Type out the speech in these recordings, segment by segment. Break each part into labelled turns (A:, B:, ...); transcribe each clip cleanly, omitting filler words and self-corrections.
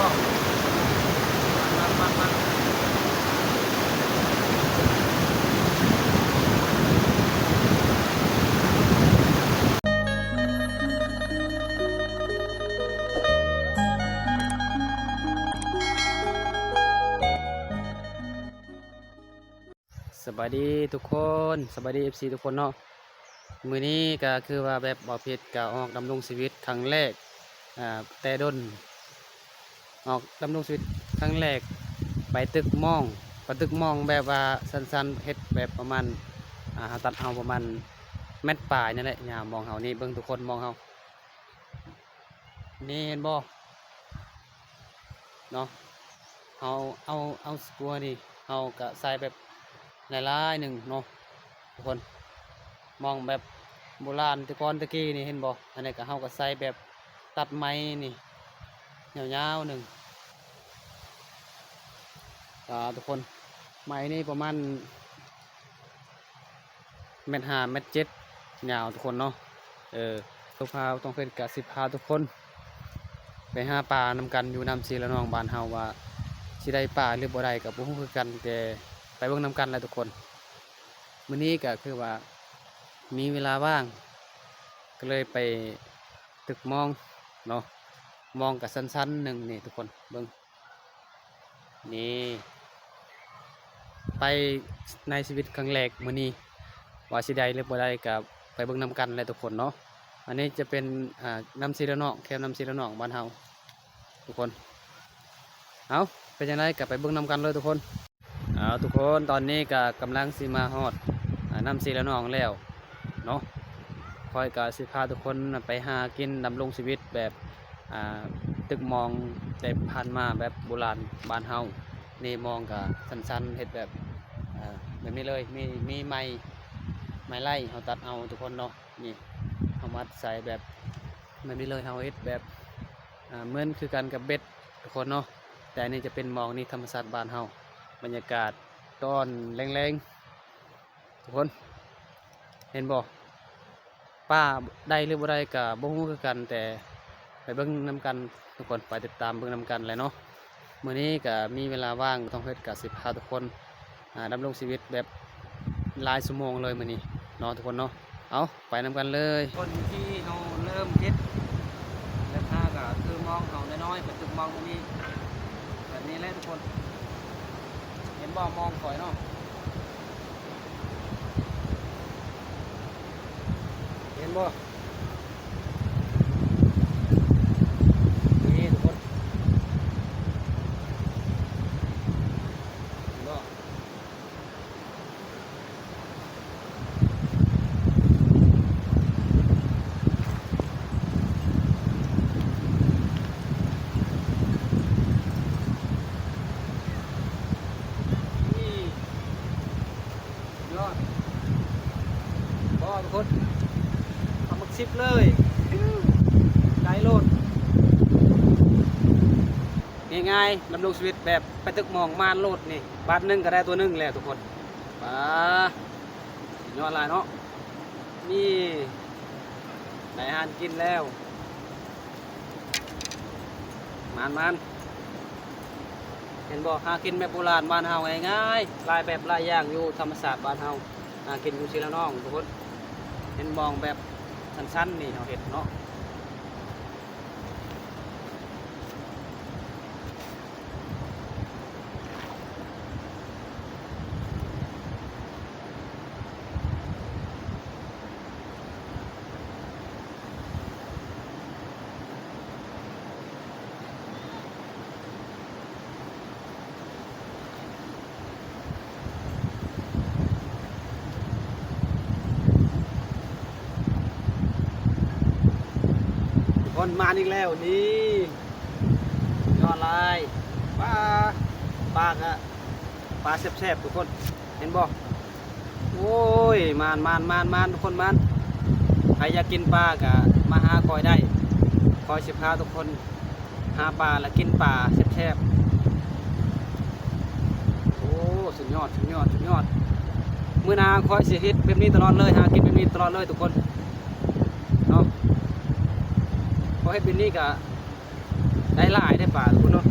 A: บ่มันสบายดีทุกคนสบายดีFCทุกคนเนาะมื้อนี้ก็คือว่าแบบบ่เพชรก็ออกดำรงชีวิตครั้งแรกแต่ดนออกดำรงชีวิตครั้งแรกไปตึกมองแบบว่าสั้นๆเฮ็ดแบบประมาณตัดเอาประมาณเม็ดปลายนั่นแหละอย่ามองเฮานี่เบิ่งทุกคนมองเฮานี่เห็นบ่เนาะเฮาเอาสกัวนี่เฮาก็ใส่แบบหลายๆหนึ่งเนาะทุกคนมองแบบโบราณแต่ก่อนตะกี้นี่เห็นบ่อันนี้ก็เฮาก็ใส่แบบตัดไม้นี่ยาวๆหนึ่งทุกคนไม้นี่ประมาณ1.5 1.7 ยาวทุกคนเนาะทุกพาต้องเป็นกะ10 พาทุกคนไปหาปลานำกันอยู่น้ำซีละนองบ้านเฮาว่าสิได้ปลาหรือบ่ได้กับบ่ฮู้คือกันแต่ไปเบิ่งนำกันแหละทุกคนมื้อนี้ก็คือว่ามีเวลาว่างก็เลยไปตึกมองเนาะมองกับสั้นๆหนึ่งนี่ทุกคนเบิ่งนี่ไปในชีวิตครั้งแรกมื้อนี้ว่าสิได้หรือบ่ได้ก็ไปเบิ่งนำกันแหละทุกคนเนาะอันนี้จะเป็นน้ำซีละนองแค่น้ำซีละนองบ้านเฮาทุกคนเอาเป็นยังไงก็ไปเบิ่งนำกันเลยทุกคนทุกคนตอนนี้ก็กำลังสิมาฮอดน้ำซีละนองแล้วเนาะคอยกับสิพาทุกคนไปหากินดำรงชีวิตแบบตึกมองแต่ผ่านมาแบบโบราณบ้านเฮานี่มองกับสั้นๆเห็ดแบบแบบนี้เลยมีไม้ไล่เขาตัดเอาทุกคนเนาะนี่เขามัดใส่แบบแบบนี้เลยเขาเห็ดแบบเหมือนคือกันกับเบ็ดทุกคนเนาะแต่อันนี้จะเป็นมองนี่ธรรมชาติบ้านเฮาบรรยากาศตอนแรงๆทุกคนเห็นบ่ป้าได้หรือบ่ได้กับบ่ฮู้คือกันแต่ไปเบิ่งนำกันทุกคนไปติดตามเบิ่งนำกันเลยเนาะมื้อนี้ก็มีเวลาว่างต้องเฮ็ดกับ10 พาทุกคนดำรงชีวิตแบบหลายชั่วโมงเลยมื้อนี้เนาะทุกคนเนาะเอาไปนำกันเลยคนที่เราเริ่มเฮ็ดแล้วถ้าก็คือมองเขาน้อยๆเป็นตึกมองมื้อนี้แบบนี้แหละทุกคนเห็นบ่มองข่อยเนาะเห็นบ่นี่ทุกคนเห็นบ่นี่ยอดบ่ทุกคนทำมักซิบเลยได้โลดง่ายๆดำรงชีวิตแบบไปตึกมองม่านโลดนี่บาทหนึงก็ได้ตัวหนึงแล้วทุกคนป้ายอดหลายเนาะนี่ได้อาหารกินแล้วมันเห็นบ่หากินแบบโบราณบ้านเฮาง่ายๆหลายแบบหลายอย่างอยู่ธรรมศาสตร์บ้านเฮาหากินอยู่ซีละน้องทุกคนเห็นมองแบบสั้นๆนี่เฮาเห็ดเนาะคนมาอีกแล้วนี่ยอดลายปลาปลากะปลาแซ่บๆทุกคนเห็นบ่โอ้ยมานทุกคนมันใครอยากกินปลากะมาหาคอยได้คอยสิพาทุกคนหาปลาและกินปลาแซ่บๆโอ้สุดยอดมื้อหน้าคอยสิเฮ็ดแบบนี้ตลอดเลยหากินแบบนี้ตลอดเลยทุกคนเนาะพอเฮ็ดแบบนี้ก็ได้หลายได้ ปลาทุกคนเนาะ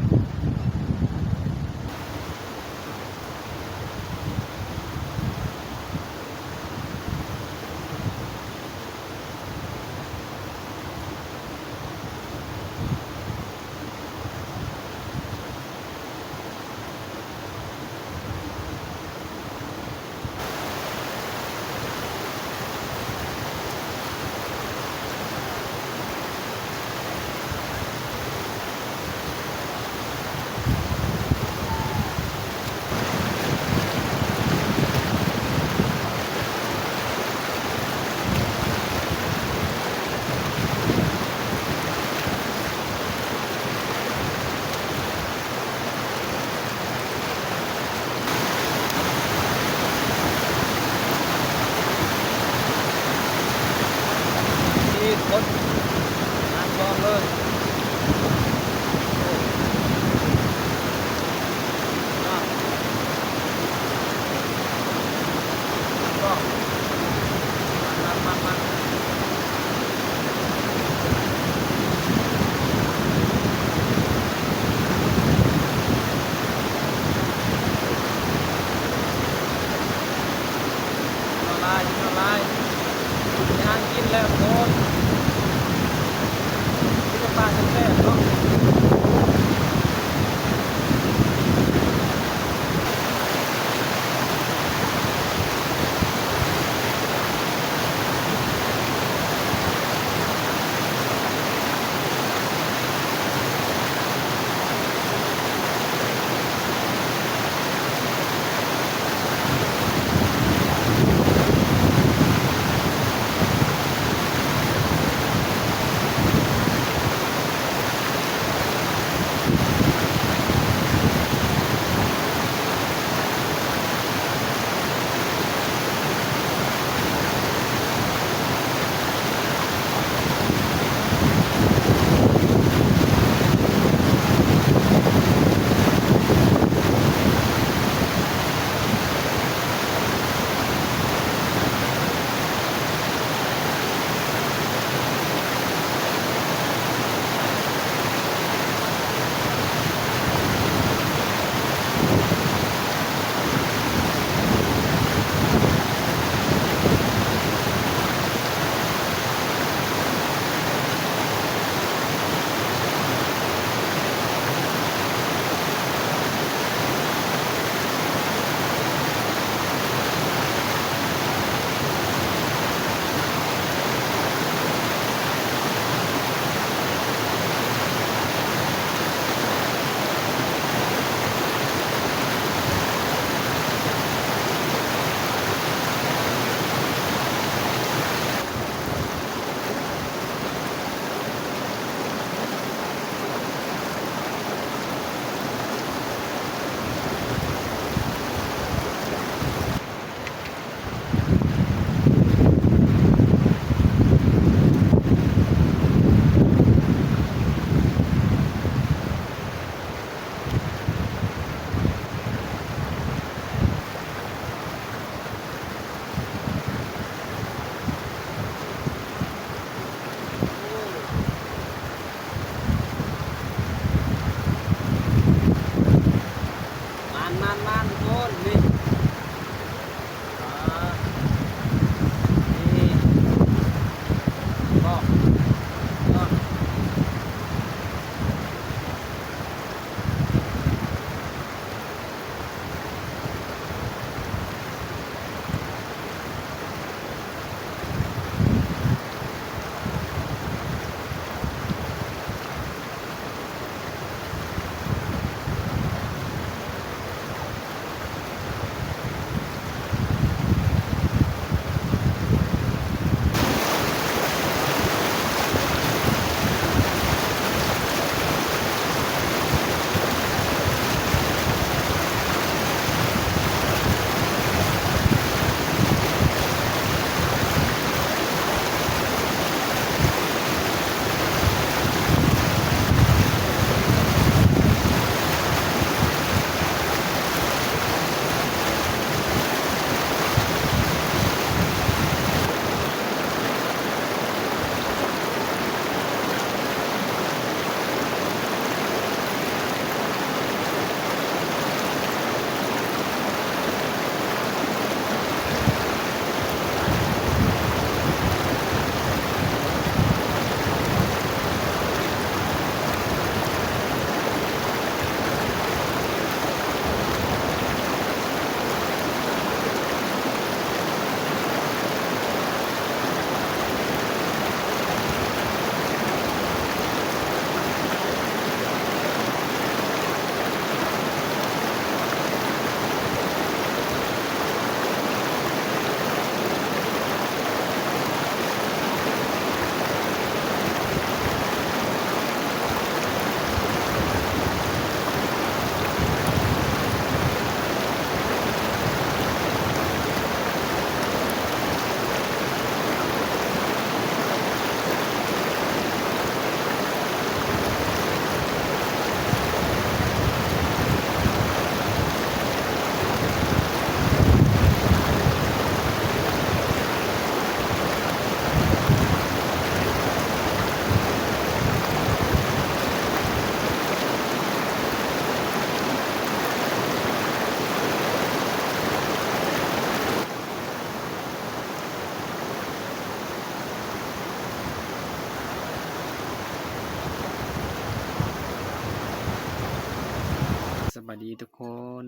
A: บายดีทุกคน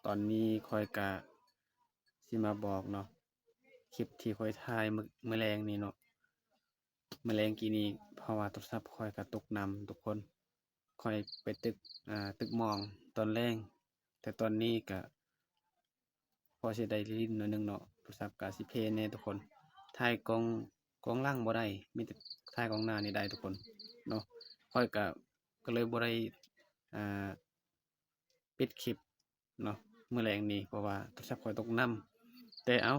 A: ตอนนี้คอยกะสิมาบอกเนาะคลิปที่คอยถ่ายมื้อแรงนี่เนาะมื้อแรงกี้นี้เพราะว่าโทรศัพท์คอยกะตกน้ำทุกคนคอยไปตึกหม้องตอนแรงแต่ตอนนี้กะพอสิได้ลิ้นหน่อยหนึงเนาะโทรศัพท์กะสิเพแน่ทุกคนถ่ายกล้องหลังบ่ได้มีแต่ถ่ายกล้องหน้านี่ได้ทุกคนเนาะข้อยก็เลยบ่ได้อ่า ปิดคลิปเนาะมื้อแลงนี้เพราะว่าโทรศัพท์ข้อยตกน้ำแต่เอา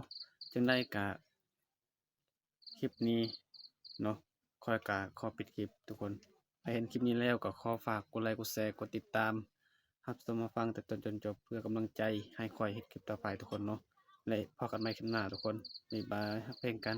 A: จั่งใดก็คลิปนี้เนาะข้อยก็ขอปิดคลิปทุกคนถ้าเห็นคลิปนี้แล้วก็ขอฝากกดไลค์กดแชร์กดติดตามรับชมรับฟังแต่ต้นจนจบเพื่อกำลังใจให้ข้อยเฮ็ดคลิปต่อไปทุกคนเนาะและพบกันใหม่คลิปหน้าทุกคนบ๊ายบายรักเพลงกัน